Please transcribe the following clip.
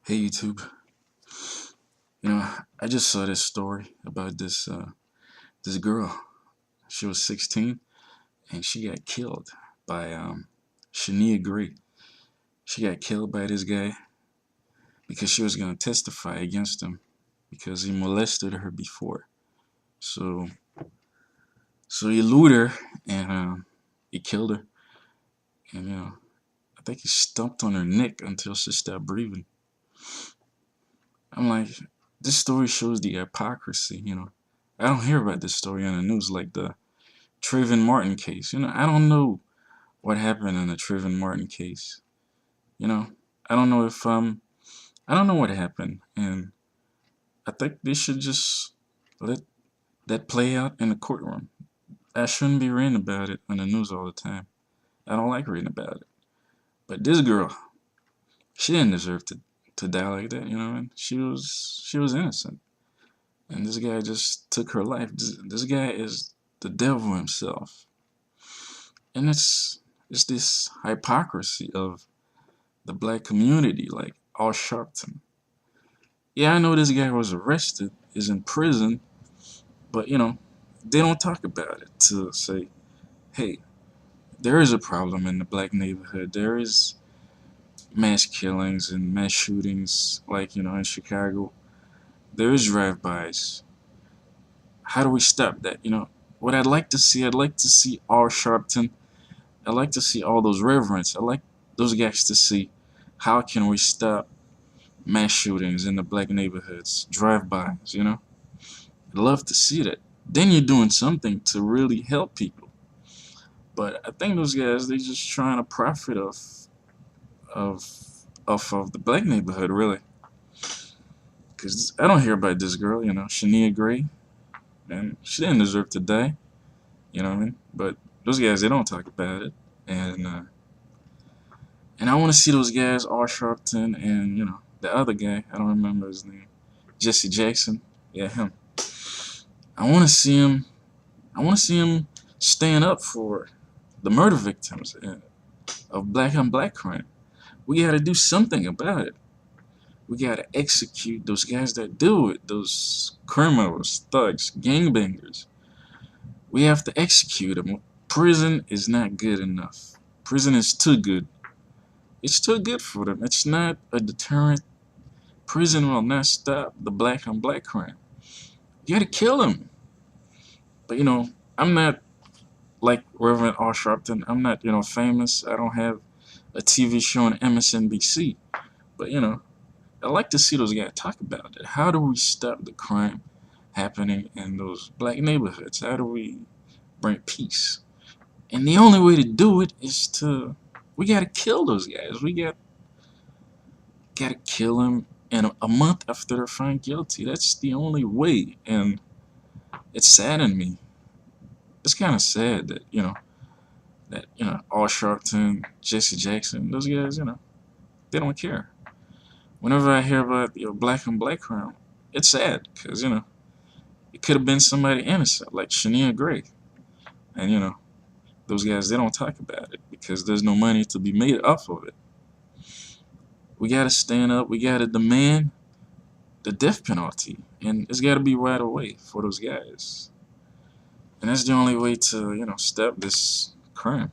Hey YouTube, I just saw this story about this girl. She was 16 and she got killed by Shania. She got killed by this guy because she was gonna testify against him because he molested her before. So so he lured her and he killed her, and I think he stomped on her neck until she stopped breathing. I'm like, this story shows the hypocrisy. I don't hear about this story on the news like the Trayvon Martin case. I don't know what happened in the Trayvon Martin case. You know, I don't know if I don't know what happened, and I think they should just let that play out in the courtroom. I shouldn't be reading about it on the news all the time. I don't like reading about it. But this girl, she didn't deserve to die like that. And she was innocent, and this guy just took her life. This guy is the devil himself, and it's this hypocrisy of the black community, like all Sharpton. Yeah, I know this guy was arrested, is in prison, but they don't talk about it to say, hey, there is a problem in the black neighborhood. There is mass killings and mass shootings, like, in Chicago. There is drive-bys. How do we stop that? What I'd like to see all Sharpton. I'd like to see all those reverends. I'd like those guys to see how can we stop mass shootings in the black neighborhoods, drive-bys. I'd love to see that. Then you're doing something to really help people. But I think those guys, they just trying to profit of of the black neighborhood, really. Because I don't hear about this girl, Shania Gray, and she didn't deserve to die, you know what I mean? But those guys, they don't talk about it. And I want to see those guys, R. Sharpton, and, the other guy, I don't remember his name, Jesse Jackson. Yeah, him. I want to see him. I want to see him stand up for the murder victims of black on black crime. We got to do something about it. We got to execute those guys that do it, those criminals, thugs, gangbangers. We have to execute them. Prison is not good enough. Prison is too good. It's too good for them. It's not a deterrent. Prison will not stop the black on black crime. You got to kill them. But I'm not like Reverend R. Sharpton. I'm not famous. I don't have a TV show on MSNBC. But I like to see those guys talk about it. How do we stop the crime happening in those black neighborhoods? How do we bring peace? And the only way to do it is we gotta kill those guys. We gotta kill them, and a month after they're found guilty. That's the only way, and it saddened me. It's kind of sad that Al Sharpton, Jesse Jackson, those guys, they don't care. Whenever I hear about black on black crime, it's sad because it could have been somebody innocent like Shania Gray, and those guys, they don't talk about it because there's no money to be made off of it. We gotta stand up. We gotta demand the death penalty, and it's gotta be right away for those guys. And that's the only way to stop this crime.